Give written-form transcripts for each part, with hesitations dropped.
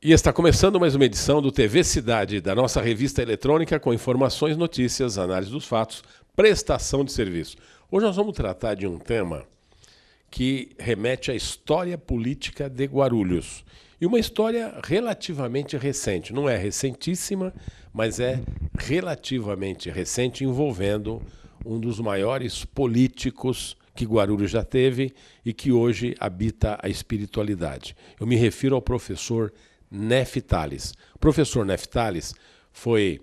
E está começando mais uma edição do TV Cidade, da nossa revista eletrônica com informações, notícias, análise dos fatos, prestação de serviço. Hoje nós vamos tratar de um tema que remete à história política de Guarulhos. E uma história relativamente recente. Não é recentíssima, mas é relativamente recente, envolvendo um dos maiores políticos que Guarulhos já teve e que hoje habita a espiritualidade. Eu me refiro ao professor Neff Tales. O professor Neff Tales foi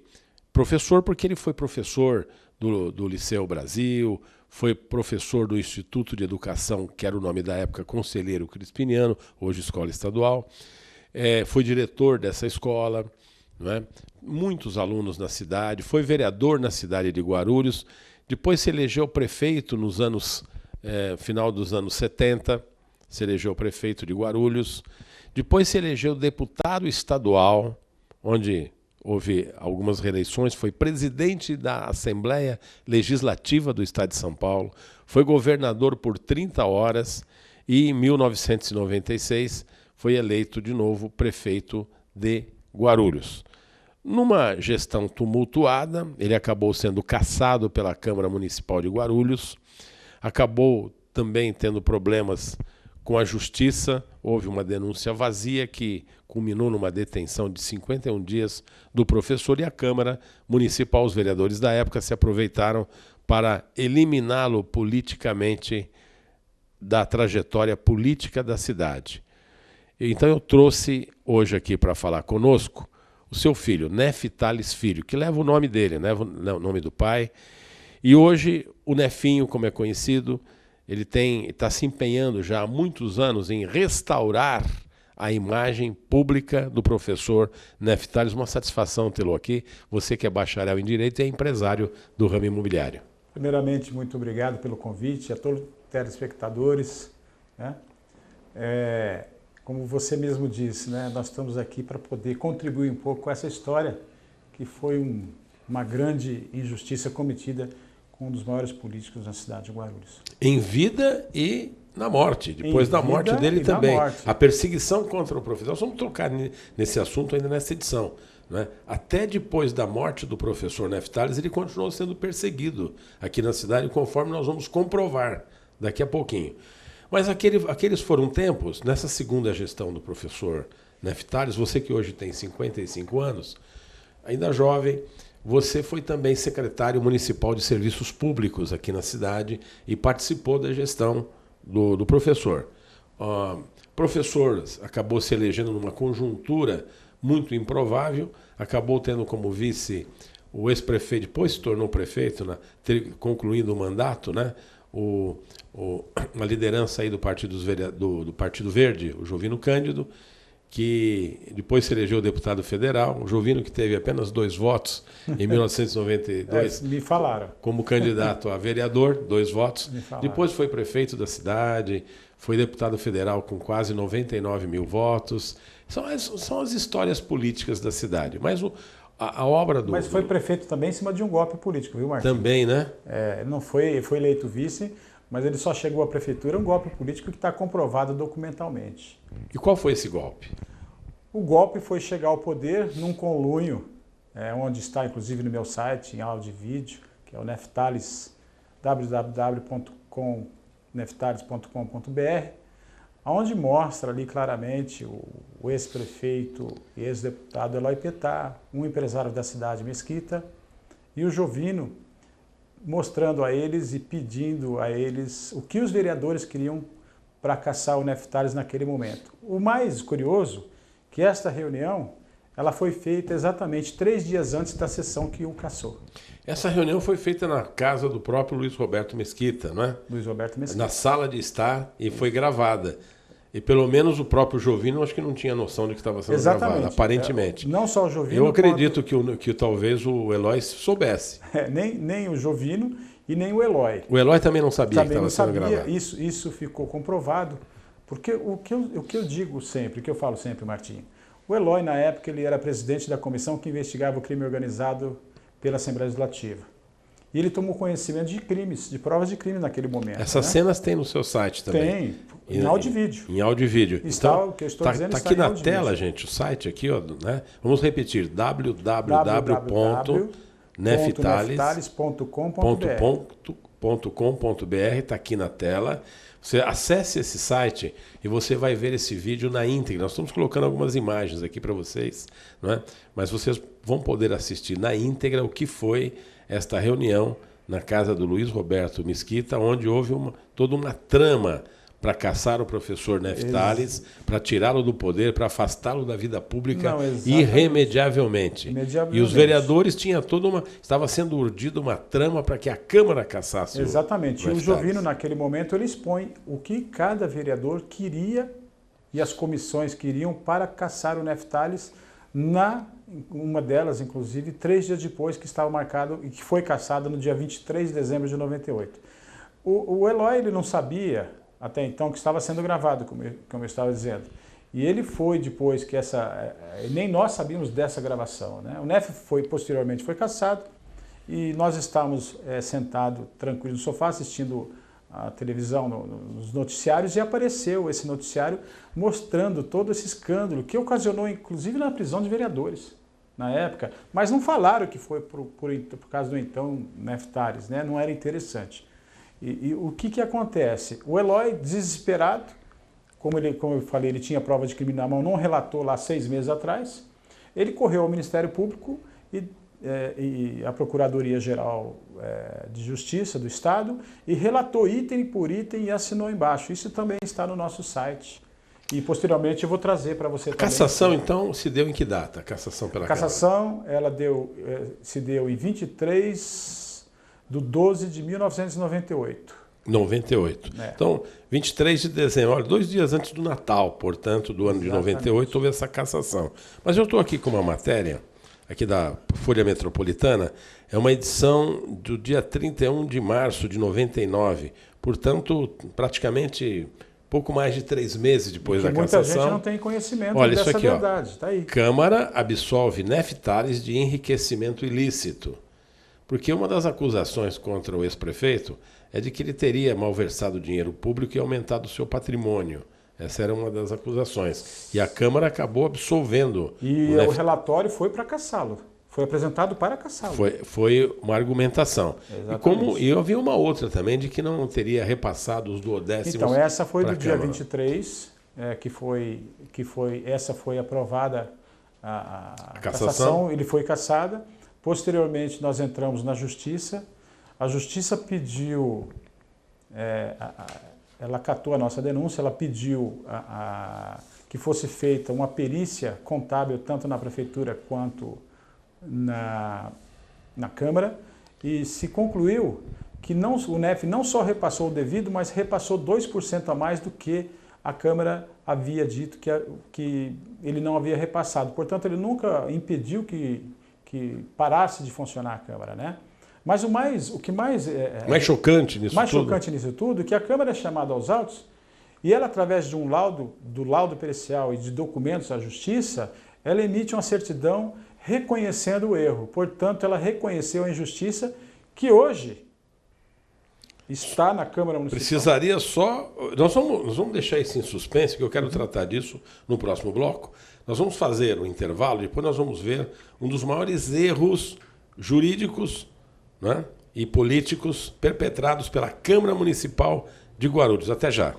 professor porque ele foi professor do Liceu Brasil, foi professor do Instituto de Educação, que era o nome da época, Conselheiro Crispiniano, hoje Escola Estadual. Foi diretor dessa escola, não é? Muitos alunos na cidade, foi vereador na cidade de Guarulhos, depois se elegeu prefeito nos anos, final dos anos 70, se elegeu prefeito de Guarulhos, depois se elegeu deputado estadual, onde houve algumas reeleições, foi presidente da Assembleia Legislativa do Estado de São Paulo, foi governador por 30 horas e em 1996 foi eleito de novo prefeito de Guarulhos. Numa gestão tumultuada, ele acabou sendo cassado pela Câmara Municipal de Guarulhos, acabou também tendo problemas com a justiça, houve uma denúncia vazia que culminou numa detenção de 51 dias do professor e a Câmara Municipal, os vereadores da época, se aproveitaram para eliminá-lo politicamente da trajetória política da cidade. Então eu trouxe hoje aqui para falar conosco o seu filho, Neff Tales Filho, que leva o nome dele, leva o nome do pai. E hoje o Nefinho, como é conhecido, ele está se empenhando já há muitos anos em restaurar a imagem pública do professor Neff Tales. Uma satisfação tê-lo aqui. Você que é bacharel em Direito e é empresário do ramo imobiliário. Primeiramente, muito obrigado pelo convite, a todos os telespectadores, né? Como você mesmo disse, né, nós estamos aqui para poder contribuir um pouco com essa história que foi uma grande injustiça cometida com um dos maiores políticos na cidade de Guarulhos. Em vida e na morte, depois da morte dele também. A perseguição contra o professor. Nós vamos tocar nesse assunto ainda nessa edição, né? Até depois da morte do professor Neff Tales, ele continuou sendo perseguido aqui na cidade, conforme nós vamos comprovar daqui a pouquinho. Mas aqueles foram tempos, nessa segunda gestão do professor Neff Tales, você que hoje tem 55 anos, ainda jovem, você foi também secretário municipal de serviços públicos aqui na cidade e participou da gestão do professor. O professor acabou se elegendo numa conjuntura muito improvável, acabou tendo como vice o ex-prefeito, depois se tornou prefeito, né, concluindo o mandato, né, uma liderança aí do Partido Verde, o Jovino Cândido, que depois se elegeu deputado federal, o Jovino que teve apenas 2 votos em 1992, me falaram, como candidato a vereador, 2 votos. Depois foi prefeito da cidade, foi deputado federal com quase 99 mil votos. São as histórias políticas da cidade. Mas a obra do... Mas foi prefeito também em cima de um golpe político, viu, Martim? Também, né? Não foi eleito vice, mas ele só chegou à prefeitura, um golpe político que está comprovado documentalmente. E qual foi esse golpe? O golpe foi chegar ao poder num conluio, onde está inclusive no meu site, em áudio e vídeo, que é o Neff Tales, www.neftales.com.br, onde mostra ali claramente o ex-prefeito e ex-deputado Eloy Petá, um empresário da cidade Mesquita, e o Jovino, mostrando a eles e pedindo a eles o que os vereadores queriam para caçar o Neff Tales naquele momento. O mais curioso é que esta reunião ela foi feita exatamente 3 dias antes da sessão que o caçou. Essa reunião foi feita na casa do próprio Luiz Roberto Mesquita, não é? Luiz Roberto Mesquita. Na sala de estar, e foi gravada. E pelo menos o próprio Jovino acho que não tinha noção de que estava sendo gravado, aparentemente. Não só o Jovino... Eu acredito que talvez o Eloy soubesse. Nem o Jovino e nem o Eloy. O Eloy também não sabia que estava sendo gravado. Isso ficou comprovado, porque o que eu digo sempre, o que eu falo sempre, Martim, o Eloy, na época, ele era presidente da comissão que investigava o crime organizado pela Assembleia Legislativa. E ele tomou conhecimento de crimes, de provas de crime naquele momento. Essas cenas tem no seu site também? Tem, em áudio e vídeo. Em áudio e vídeo. Então, o que eu estou dizendo está aqui na tela, gente, o site aqui, ó, né? Vamos repetir, www.neftales.com.br, está aqui na tela. Você acesse esse site e você vai ver esse vídeo na íntegra. Nós estamos colocando algumas imagens aqui para vocês, não é? Mas vocês vão poder assistir na íntegra o que foi esta reunião na casa do Luiz Roberto Mesquita, onde houve toda uma trama para caçar o professor Neftales, para tirá-lo do poder, para afastá-lo da vida pública irremediavelmente. E os vereadores tinham estava sendo urdida uma trama para que a Câmara caçasse exatamente. E o Jovino, naquele momento, ele expõe o que cada vereador queria e as comissões queriam para caçar o Neftales, uma delas, inclusive, 3 dias depois que estava marcado e que foi caçado no dia 23 de dezembro de 98. O Eloy, ele não sabia até então que estava sendo gravado, como eu estava dizendo. E ele foi depois que nem nós sabíamos dessa gravação, né? O Nef posteriormente foi caçado e nós estávamos sentados tranquilos no sofá assistindo a televisão nos noticiários e apareceu esse noticiário mostrando todo esse escândalo que ocasionou inclusive na prisão de vereadores na época, mas não falaram que foi por causa do então Neftales, né? Não era interessante. E o que acontece? O Eloy, desesperado, como eu falei, ele tinha prova de crime na mão, não relatou lá 6 meses atrás, ele correu ao Ministério Público e a Procuradoria-Geral de Justiça do Estado e relatou item por item e assinou embaixo. Isso também está no nosso site. E posteriormente eu vou trazer para você também. A cassação, então, se deu em que data? A cassação pela Câmara? A cassação, ela se deu em 23/12/1998. 98. Então, 23 de dezembro, olha, 2 dias antes do Natal, portanto, do ano de 98, houve essa cassação. Mas eu estou aqui com uma matéria, aqui da Folha Metropolitana, é uma edição do dia 31 de março de 99, portanto, praticamente pouco mais de 3 meses depois da cassação. Muita gente não tem conhecimento olha, dessa isso aqui, verdade. Tá aí. Câmara absolve Neftales de enriquecimento ilícito. Porque uma das acusações contra o ex-prefeito é de que ele teria malversado dinheiro público e aumentado o seu patrimônio. Essa era uma das acusações. E a Câmara acabou absolvendo. E o relatório foi para caçá-lo. Foi apresentado para caçá-lo. Foi uma argumentação. E havia uma outra também de que não teria repassado os duodécimos. Então, essa foi do dia 23, essa foi aprovada a cassação, ele foi cassada. Posteriormente, nós entramos na Justiça. A Justiça pediu, ela acatou a nossa denúncia, ela pediu que fosse feita uma perícia contábil tanto na Prefeitura quanto na Câmara e se concluiu que o NEF não só repassou o devido, mas repassou 2% a mais do que a Câmara havia dito que ele não havia repassado. Portanto, ele nunca impediu que parasse de funcionar a Câmara, né? Mas o que mais chocante nisso tudo é que a Câmara é chamada aos autos e ela, através de do laudo pericial e de documentos à Justiça, ela emite uma certidão reconhecendo o erro. Portanto, ela reconheceu a injustiça que hoje está na Câmara Municipal. Precisaria só... Nós vamos deixar isso em suspense, porque eu quero tratar disso no próximo bloco. Nós vamos fazer um intervalo, depois nós vamos ver um dos maiores erros jurídicos, né, e políticos perpetrados pela Câmara Municipal de Guarulhos. Até já.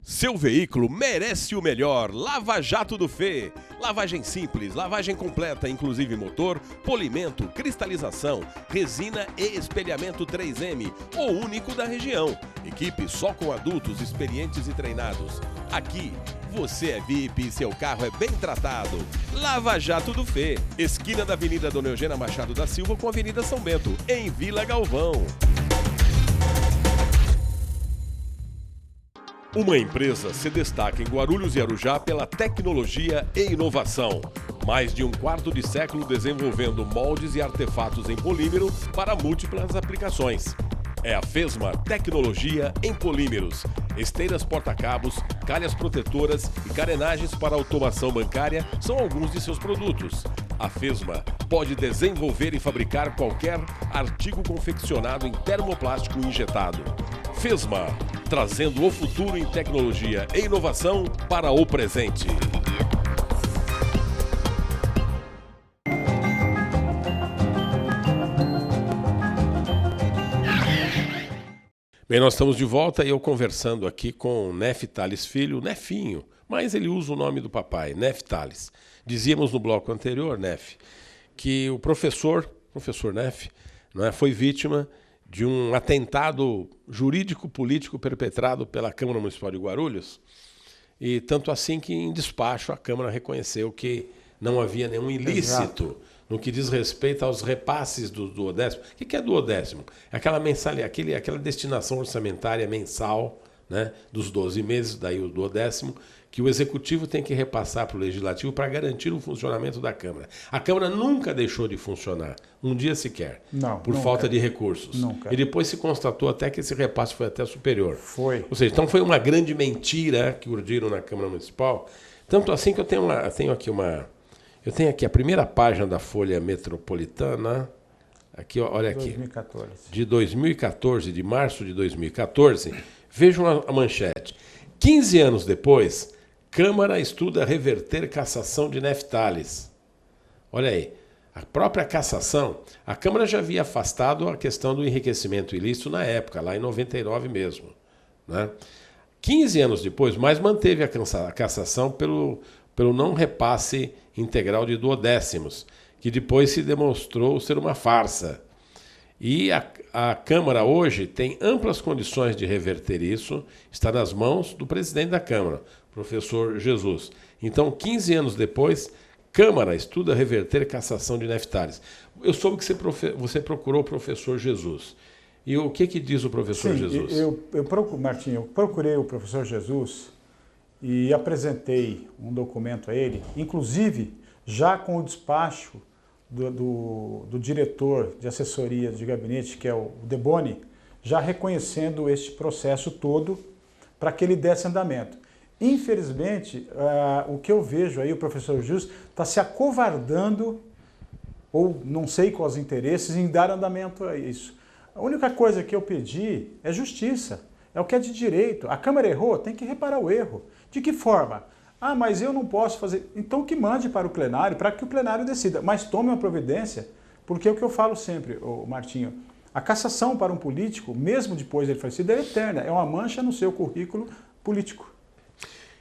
Seu veículo merece o melhor. Lava Jato do Fê. Lavagem simples, lavagem completa, inclusive motor, polimento, cristalização, resina e espelhamento 3M, o único da região. Equipe só com adultos experientes e treinados. Aqui, você é VIP e seu carro é bem tratado. Lava Jato do Fê. Esquina da Avenida Dona Eugênia Machado da Silva com a Avenida São Bento, em Vila Galvão. Uma empresa se destaca em Guarulhos e Arujá pela tecnologia e inovação. Mais de um quarto de século desenvolvendo moldes e artefatos em polímero para múltiplas aplicações. é a Fesma Tecnologia em Polímeros. Esteiras porta-cabos, calhas protetoras e carenagens para automação bancária são alguns de seus produtos. A Fesma pode desenvolver e fabricar qualquer artigo confeccionado em termoplástico injetado. Fesma, trazendo o futuro em tecnologia e inovação para o presente. Bem, nós estamos de volta e eu conversando aqui com Neff Tales Filho, Nefinho, mas ele usa o nome do papai, Neff Tales. Dizíamos no bloco anterior, Neff, que o professor Neff, não é, foi vítima de um atentado jurídico-político perpetrado pela Câmara Municipal de Guarulhos, e tanto assim que em despacho a Câmara reconheceu que não havia nenhum ilícito. Exato. No que diz respeito aos repasses do duodécimo. O que é duodécimo? É aquela destinação orçamentária mensal, né, dos 12 meses, daí o duodécimo, que o Executivo tem que repassar para o Legislativo para garantir o funcionamento da Câmara. A Câmara nunca deixou de funcionar, um dia sequer, por falta de recursos. Nunca. E depois se constatou até que esse repasse foi até superior. Foi. Ou seja, então foi uma grande mentira que urdiram na Câmara Municipal. Tanto assim que eu tenho aqui a primeira página da Folha Metropolitana, aqui, olha aqui, 2014. De 2014, de março de 2014, vejam a manchete. 15 anos depois, Câmara estuda reverter cassação de Neff Tales. Olha aí, a própria cassação, a Câmara já havia afastado a questão do enriquecimento ilícito na época, lá em 99 mesmo, né? 15 anos depois, mas manteve a cassação pelo não repasse integral de duodécimos, que depois se demonstrou ser uma farsa. E a Câmara hoje tem amplas condições de reverter isso, está nas mãos do presidente da Câmara, professor Jesus. Então, 15 anos depois, Câmara estuda reverter cassação de Neff Tales. Eu soube que você procurou o professor Jesus. E o que diz o professor Jesus? Martinho, eu procurei o professor Jesus e apresentei um documento a ele, inclusive já com o despacho do diretor de assessoria de gabinete, que é o Deboni, já reconhecendo este processo todo para que ele desse andamento. Infelizmente, o que eu vejo aí, o professor Jesus está se acovardando, ou não sei quais interesses, em dar andamento a isso. A única coisa que eu pedi é justiça, é o que é de direito. A Câmara errou, tem que reparar o erro. De que forma? Ah, mas eu não posso fazer. Então que mande para o plenário, para que o plenário decida. Mas tome uma providência, porque é o que eu falo sempre, Martinho, a cassação para um político, mesmo depois de ele falecido, é eterna. É uma mancha no seu currículo político.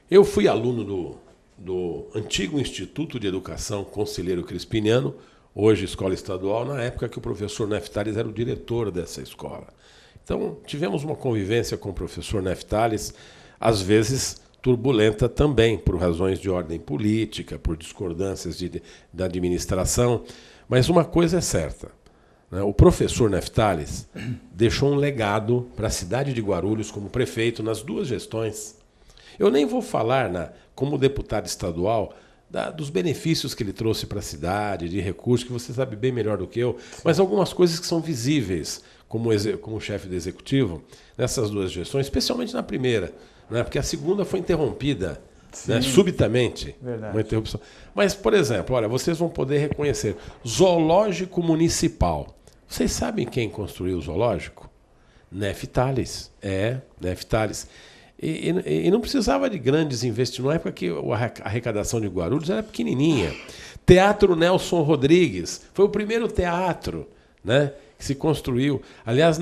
Eu fui aluno do antigo Instituto de Educação Conselheiro Crispiniano, hoje Escola Estadual, na época que o professor Neff Tales era o diretor dessa escola. Então, tivemos uma convivência com o professor Neff Tales, às vezes turbulenta também, por razões de ordem política, por discordâncias da administração. Mas uma coisa é certa, né? O professor Neff Tales deixou um legado para a cidade de Guarulhos como prefeito nas duas gestões. Eu nem vou falar, como deputado estadual, dos benefícios que ele trouxe para a cidade, de recursos, que você sabe bem melhor do que eu, mas algumas coisas que são visíveis como chefe do executivo nessas duas gestões, especialmente na primeira, né? Porque a segunda foi interrompida, né, subitamente. Verdade. Uma interrupção. Mas, por exemplo, olha, vocês vão poder reconhecer zoológico municipal. Vocês sabem quem construiu o zoológico? Neff Tales. Neff Tales. E não precisava de grandes investimentos. Na época que a arrecadação de Guarulhos era pequenininha. Teatro Nelson Rodrigues. Foi o primeiro teatro, né, que se construiu. Aliás,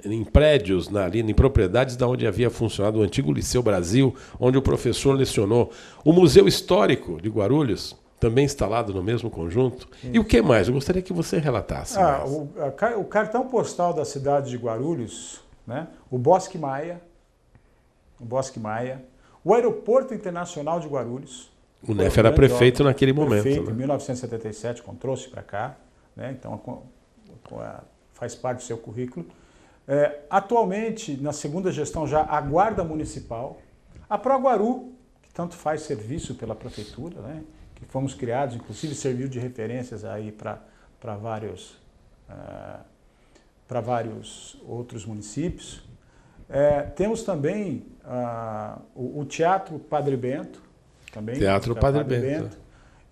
em prédios, ali em propriedades da onde havia funcionado o antigo Liceu Brasil, onde o professor lecionou. O Museu Histórico de Guarulhos, também instalado no mesmo conjunto. Sim. E o que mais? Eu gostaria que você relatasse. O cartão postal da cidade de Guarulhos, né? O Bosque Maia, o Aeroporto Internacional de Guarulhos. O Neff era prefeito naquele momento. Prefeito, em 1977, quando trouxe para cá, né? Então faz parte do seu currículo. Atualmente, na segunda gestão, já a Guarda Municipal, a Proguaru, que tanto faz serviço pela prefeitura, né? Que fomos criados, inclusive serviu de referências aí para vários para vários outros municípios. Temos também o Teatro Padre Bento, também. Teatro Padre Bento.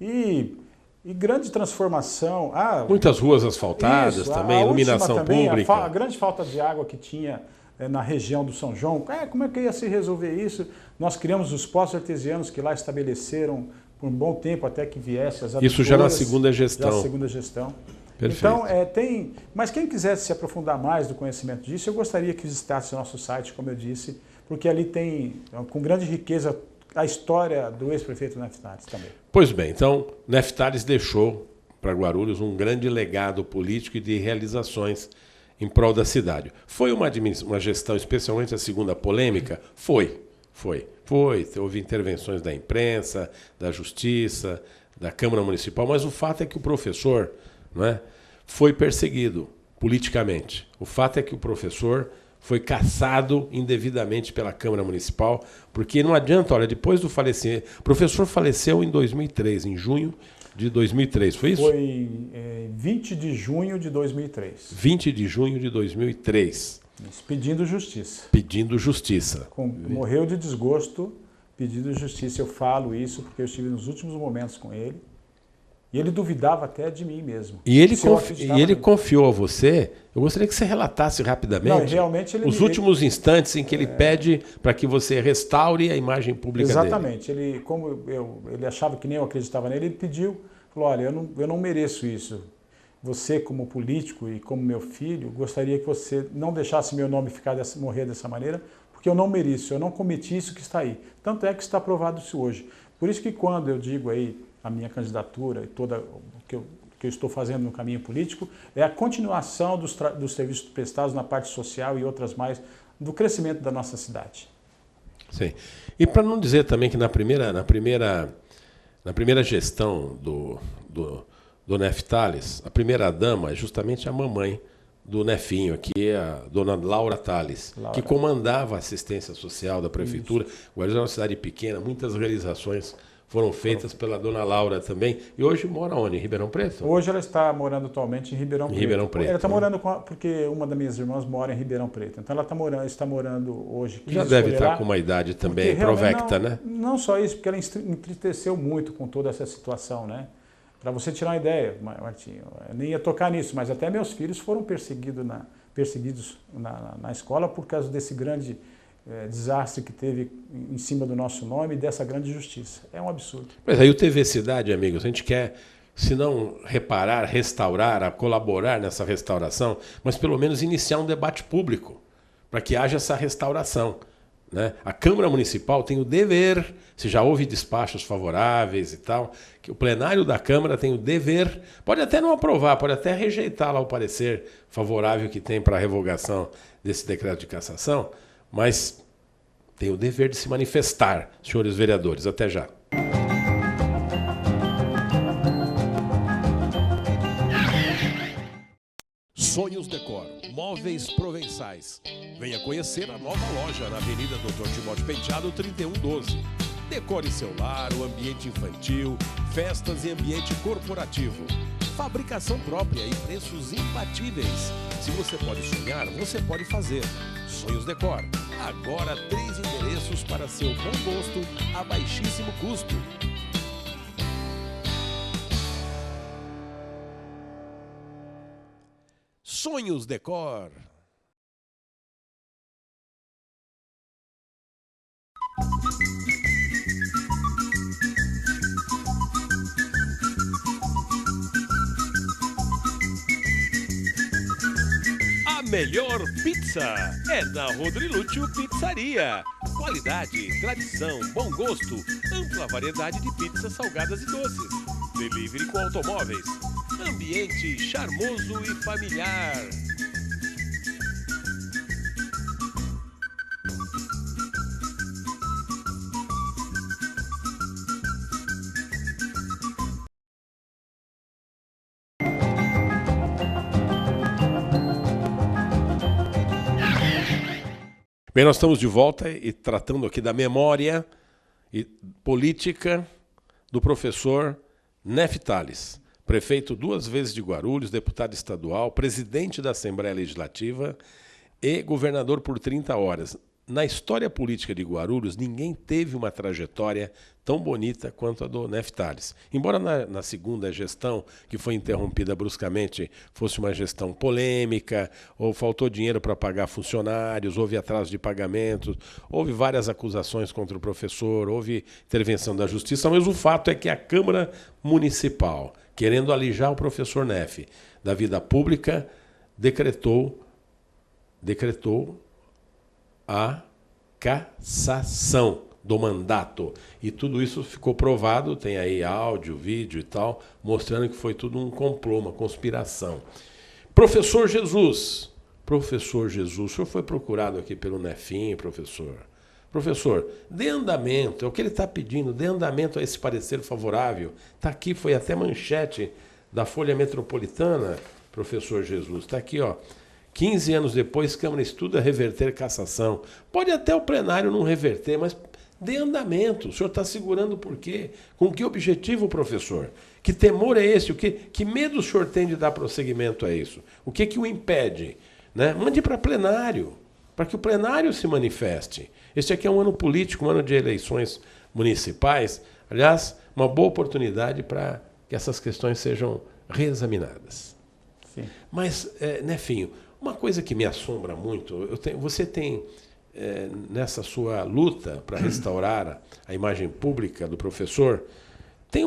E grande transformação. Muitas ruas asfaltadas também, iluminação pública. A grande falta de água que tinha na região do São João. Como é que ia se resolver isso? Nós criamos os poços artesianos que lá estabeleceram por um bom tempo até que viesse as adutoras. Isso já na segunda gestão. Já na segunda gestão. Perfeito. Então, mas quem quisesse se aprofundar mais do conhecimento disso, eu gostaria que visitasse o nosso site, como eu disse, porque ali tem, com grande riqueza, a história do ex-prefeito Neftales também. Pois bem, então, Neftales deixou para Guarulhos um grande legado político e de realizações em prol da cidade. Foi uma gestão, especialmente a segunda polêmica? Foi. Houve intervenções da imprensa, da Justiça, da Câmara Municipal, mas o fato é que o professor, não é, foi perseguido politicamente. O fato é que o professor foi cassado indevidamente pela Câmara Municipal, porque não adianta, olha, depois do falecimento... O professor faleceu em 2003, em junho de 2003, foi isso? Foi em 20 de junho de 2003. 20 de junho de 2003. Isso, pedindo justiça. Pedindo justiça. Morreu de desgosto, pedindo justiça. Eu falo isso porque eu estive nos últimos momentos com ele. E ele duvidava até de mim mesmo. E ele confiou a você. Eu gostaria que você relatasse rapidamente os últimos instantes em que ele pede para que você restaure a imagem pública dele. Exatamente. Ele, como ele achava que nem eu acreditava nele, ele pediu, falou, olha, eu não mereço isso. Você, como político e como meu filho, gostaria que você não deixasse meu nome morrer dessa maneira, porque eu não mereço, eu não cometi isso que está aí. Tanto é que está aprovado isso hoje. Por isso que quando eu digo aí a minha candidatura e toda o que eu estou fazendo no caminho político, é a continuação dos serviços prestados na parte social e outras mais, do crescimento da nossa cidade. Sim. E para não dizer também que na primeira gestão do Neftales, a primeira dama é justamente a mamãe do Nefinho, aqui é a dona Laura Tales, que comandava a assistência social da prefeitura. Guarulhos é uma cidade pequena, muitas realizações foram feitas pela dona Laura também. E hoje mora onde? Em Ribeirão Preto? Hoje ela está morando atualmente em Ribeirão Preto. Ribeirão Preto. Ela está morando porque uma das minhas irmãs mora em Ribeirão Preto. Então ela está morando hoje. Já deve estar com uma idade também provecta, né? Não só isso, porque ela entristeceu muito com toda essa situação, né? Para você tirar uma ideia, Martinho, eu nem ia tocar nisso, mas até meus filhos foram perseguidos na escola por causa desse grande desastre que teve em cima do nosso nome e dessa grande justiça. É um absurdo. Mas aí o TV Cidade, amigos, a gente quer, se não reparar, restaurar, colaborar nessa restauração, mas pelo menos iniciar um debate público para que haja essa restauração, né? A Câmara Municipal tem o dever, se já houve despachos favoráveis e tal, que o plenário da Câmara tem o dever, pode até não aprovar, pode até rejeitar lá o parecer favorável que tem para a revogação desse decreto de cassação, mas tem o dever de se manifestar, senhores vereadores. Até já. Sonhos Decor, móveis provençais. Venha conhecer a nova loja na Avenida Doutor Timóteo Penteado, 3112. Decore seu lar, o ambiente infantil, festas e ambiente corporativo. Fabricação própria e preços imbatíveis. Se você pode sonhar, você pode fazer. Sonhos Decor. Agora 3 endereços para seu bom gosto a baixíssimo custo. Sonhos Decor. A melhor pizza é na Rodrilúcio Pizzaria. Qualidade, tradição, bom gosto, ampla variedade de pizzas salgadas e doces. Delivery com automóveis. Ambiente charmoso e familiar. Bem, nós estamos de volta e tratando aqui da memória e política do professor Neftales. prefeito 2 vezes de Guarulhos, deputado estadual, presidente da Assembleia Legislativa e governador por 30 horas. Na história política de Guarulhos, ninguém teve uma trajetória tão bonita quanto a do Neftales. Embora na segunda gestão, que foi interrompida bruscamente, fosse uma gestão polêmica, ou faltou dinheiro para pagar funcionários, houve atraso de pagamentos, houve várias acusações contra o professor, houve intervenção da justiça, mas o fato é que a Câmara Municipal, querendo alijar o professor Neff da vida pública, decretou a cassação do mandato. E tudo isso ficou provado, tem aí áudio, vídeo e tal, mostrando que foi tudo um complô, uma conspiração. Professor Jesus, o senhor foi procurado aqui pelo Nefim, professor. Professor, dê andamento, é o que ele está pedindo, dê andamento a esse parecer favorável. Está aqui, foi até manchete da Folha Metropolitana, professor Jesus. Está aqui, ó. 15 anos depois, Câmara estuda reverter cassação. Pode até o plenário não reverter, mas dê andamento. O senhor está segurando por quê? Com que objetivo, professor? Que temor é esse? Que medo o senhor tem de dar prosseguimento a isso? O que o impede? Né? Mande para plenário, para que o plenário se manifeste. Este aqui é um ano político, um ano de eleições municipais. Aliás, uma boa oportunidade para que essas questões sejam reexaminadas. Sim. Mas, Nefinho, uma coisa que me assombra muito, você tem, nessa sua luta para restaurar a imagem pública do professor, tem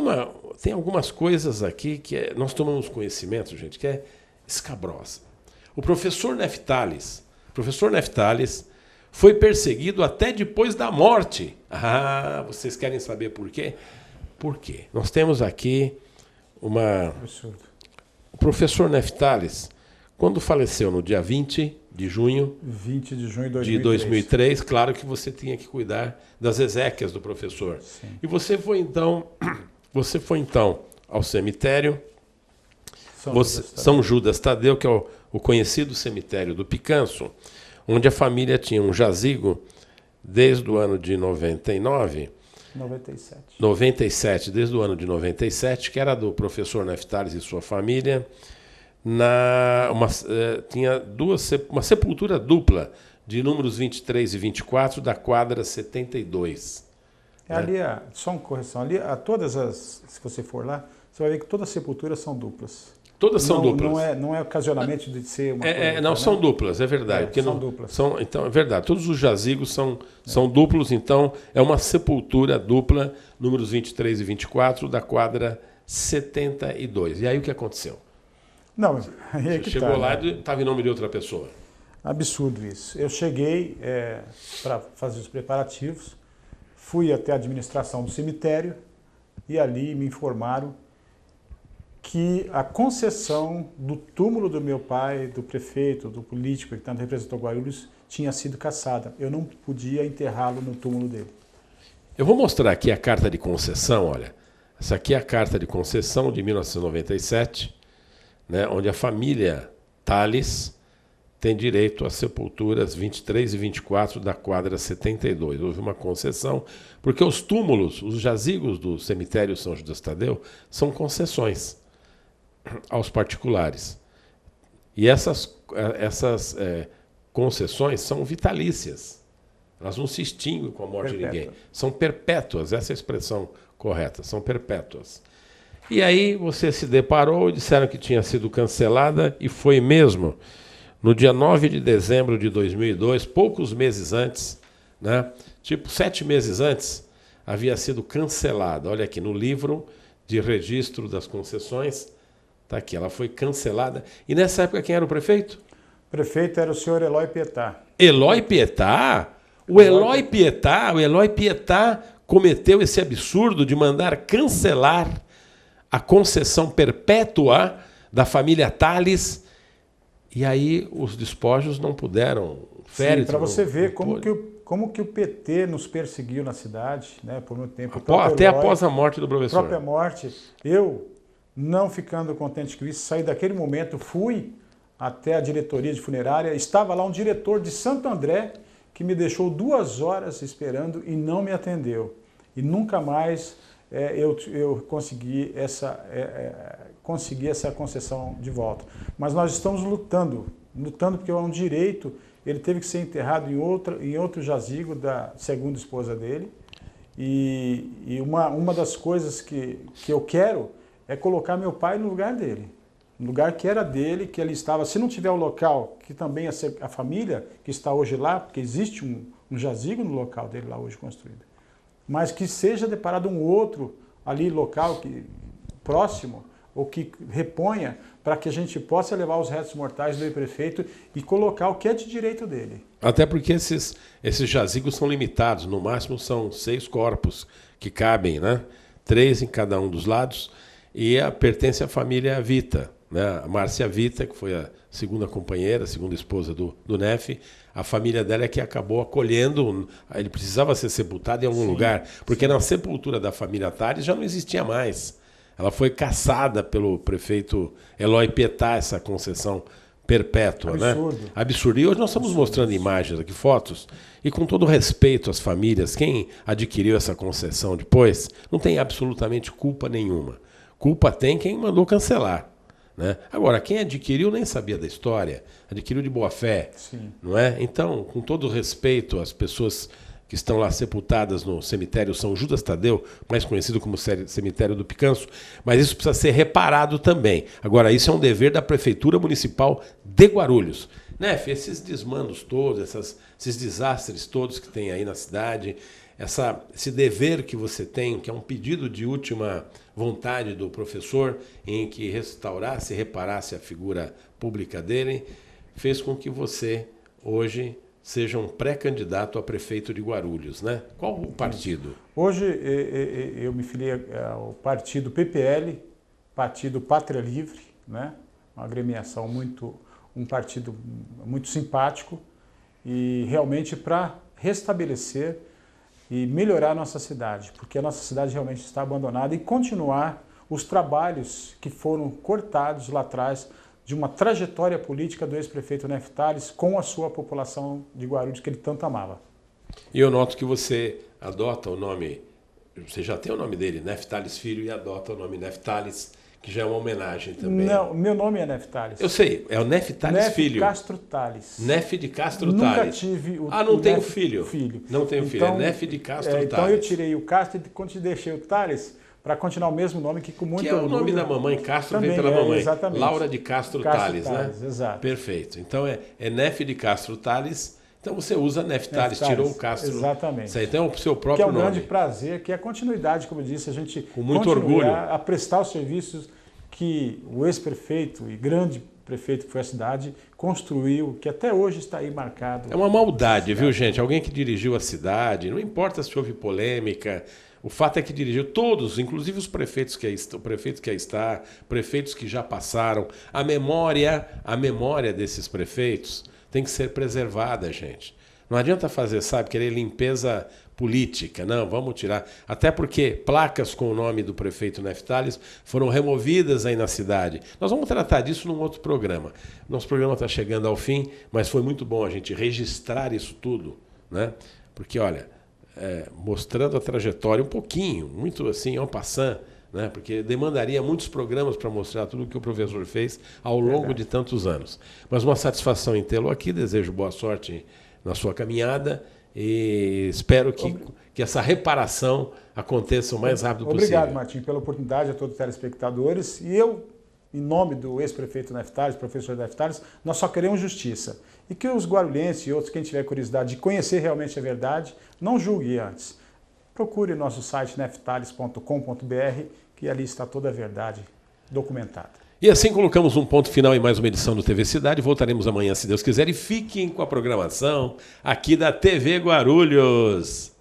algumas coisas aqui que nós tomamos conhecimento, gente, que é escabrosa. O professor Neftales foi perseguido até depois da morte. Ah, vocês querem saber por quê? Por quê? Nós temos aqui Absurdo. O professor Neftales, quando faleceu no dia 20 de junho 20 de junho de 2003, claro que você tinha que cuidar das exéquias do professor. Sim. E você foi então ao cemitério São Judas Tadeu, que é o conhecido cemitério do Picanço, onde a família tinha um jazigo desde o ano de 97, desde o ano de 97, que era do professor Neftales e sua família. Tinha uma sepultura dupla de números 23 e 24 da quadra 72. Ali, só uma correção, ali, se você for lá, você vai ver que todas as sepulturas são duplas. Todas são duplas. Não é ocasionalmente de ser uma coisa. Não, são duplas, é verdade. São duplas. Então, é verdade, todos os jazigos são duplos, então é uma sepultura dupla, números 23 e 24 da quadra 72. E aí o que aconteceu? Não, aí é que chegou lá e estava em nome de outra pessoa. Absurdo isso. Eu cheguei para fazer os preparativos, fui até a administração do cemitério e ali me informaram que a concessão do túmulo do meu pai, do prefeito, do político que tanto representou Guarulhos, tinha sido cassada. Eu não podia enterrá-lo no túmulo dele. Eu vou mostrar aqui a carta de concessão, olha. Essa aqui é a carta de concessão de 1997, né, onde a família Tales tem direito às sepulturas 23 e 24 da quadra 72. Houve uma concessão, porque os túmulos, os jazigos do cemitério São Judas Tadeu, são concessões aos particulares. E essas concessões são vitalícias. Elas não se extinguem com a morte de ninguém. São perpétuas, essa é a expressão correta, são perpétuas. E aí você se deparou e disseram que tinha sido cancelada, e foi mesmo. No dia 9 de dezembro de 2002, poucos meses antes, né, tipo 7 meses antes, havia sido cancelada. Olha aqui, no livro de registro das concessões, está aqui, ela foi cancelada. E nessa época quem era o prefeito? O prefeito era o senhor Eloy Pietá. Eloy Pietá? O Eloy Pietá cometeu esse absurdo de mandar cancelar a concessão perpétua da família Tales, e aí os despojos não puderam. Para você ver como que o PT nos perseguiu na cidade, né, por muito tempo. Até após a morte do professor. A própria morte. Eu, não ficando contente com isso, saí daquele momento, fui até a diretoria de funerária, estava lá um diretor de Santo André que me deixou 2 horas esperando e não me atendeu. E nunca mais eu consegui essa concessão de volta. Mas nós estamos lutando porque é um direito. Ele teve que ser enterrado em outro jazigo da segunda esposa dele. E uma das coisas que eu quero é colocar meu pai no lugar dele. No lugar que era dele, que ele estava. Se não tiver o local, que também é a família que está hoje lá, porque existe um jazigo no local dele lá hoje construído. Mas que seja deparado um outro ali local próximo, ou que reponha, para que a gente possa levar os restos mortais do prefeito e colocar o que é de direito dele. Até porque esses jazigos são limitados, no máximo são 6 corpos que cabem, né? 3 em cada um dos lados, e pertence à família Vita, né? A Márcia Vita, que foi a segunda companheira, a segunda esposa do Neff, a família dela é que acabou acolhendo, ele precisava ser sepultado em algum lugar, porque na sepultura da família Tales já não existia mais. Ela foi caçada pelo prefeito Eloy Petá, essa concessão perpétua. Absurdo. Né? Absurdo. E hoje nós estamos mostrando imagens aqui, fotos, e com todo respeito às famílias, quem adquiriu essa concessão depois não tem absolutamente culpa nenhuma. Culpa tem quem mandou cancelar. Né? Agora, quem adquiriu nem sabia da história, adquiriu de boa fé. Sim. Não é? Então, com todo respeito às pessoas que estão lá sepultadas no cemitério São Judas Tadeu, mais conhecido como cemitério do Picanço, mas isso precisa ser reparado também. Agora, isso é um dever da Prefeitura Municipal de Guarulhos. Neff, esses desmandos todos, esses desastres todos que tem aí na cidade, esse dever que você tem, que é um pedido de última vontade do professor em que restaurasse, reparasse a figura pública dele, fez com que você, hoje, seja um pré-candidato a prefeito de Guarulhos, né? Qual o partido? Hoje eu me filiei ao partido PPL, Partido Pátria Livre, né? Uma agremiação um partido muito simpático e realmente para restabelecer e melhorar a nossa cidade, porque a nossa cidade realmente está abandonada e continuar os trabalhos que foram cortados lá atrás de uma trajetória política do ex-prefeito Neff Tales com a sua população de Guarulhos, que ele tanto amava. E eu noto que você adota o nome, você já tem o nome dele, Neff Tales Filho, e adota o nome Neff Tales, que já é uma homenagem também. Não, meu nome é Neff Tales. Eu sei, é o Neff Tales Filho. Neff Castro Tales. Neff de Castro Nunca Tales. tive não tenho Neff filho. Não tenho filho, é Neff de Castro Tales. Então eu tirei o Castro e deixei o Tales para continuar o mesmo nome que com muito orgulho. Que é o nome da mamãe, Castro também, vem pela mamãe. Exatamente. Laura de Castro Tales, né? Exato. Perfeito. Então é Neff de Castro Tales. Então você usa Neff Tales, tirou o Castro. Exatamente. Isso aí, então é o seu próprio que é um nome. Grande prazer, que é a continuidade, como eu disse, a gente com muito orgulho a prestar os serviços que o ex-prefeito e grande prefeito que foi a cidade construiu, que até hoje está aí marcado. É uma maldade, viu, gente? Alguém que dirigiu a cidade, não importa se houve polêmica, o fato é que dirigiu todos, inclusive os prefeitos que aí estão, o prefeito que aí está, prefeitos que já passaram. A memória desses prefeitos tem que ser preservada, gente. Não adianta fazer, querer limpeza política. Não, vamos tirar. Até porque placas com o nome do prefeito Neff Tales foram removidas aí na cidade. Nós vamos tratar disso num outro programa. Nosso programa está chegando ao fim, mas foi muito bom a gente registrar isso tudo, né? Porque, olha, mostrando a trajetória um pouquinho, muito assim, en passant, né? Porque demandaria muitos programas para mostrar tudo o que o professor fez ao longo de tantos anos. Mas uma satisfação em tê-lo aqui, desejo boa sorte na sua caminhada e espero que essa reparação aconteça o mais rápido possível. Obrigado, Martim, pela oportunidade, a todos os telespectadores. E eu, em nome do ex-prefeito Neff Tales, professor Neff Tales, nós só queremos justiça. E que os guarulhenses e outros, quem tiver curiosidade de conhecer realmente a verdade, não julgue antes. Procure nosso site nefftales.com.br, que ali está toda a verdade documentada. E assim colocamos um ponto final em mais uma edição do TV Cidade. Voltaremos amanhã, se Deus quiser. E fiquem com a programação aqui da TV Guarulhos.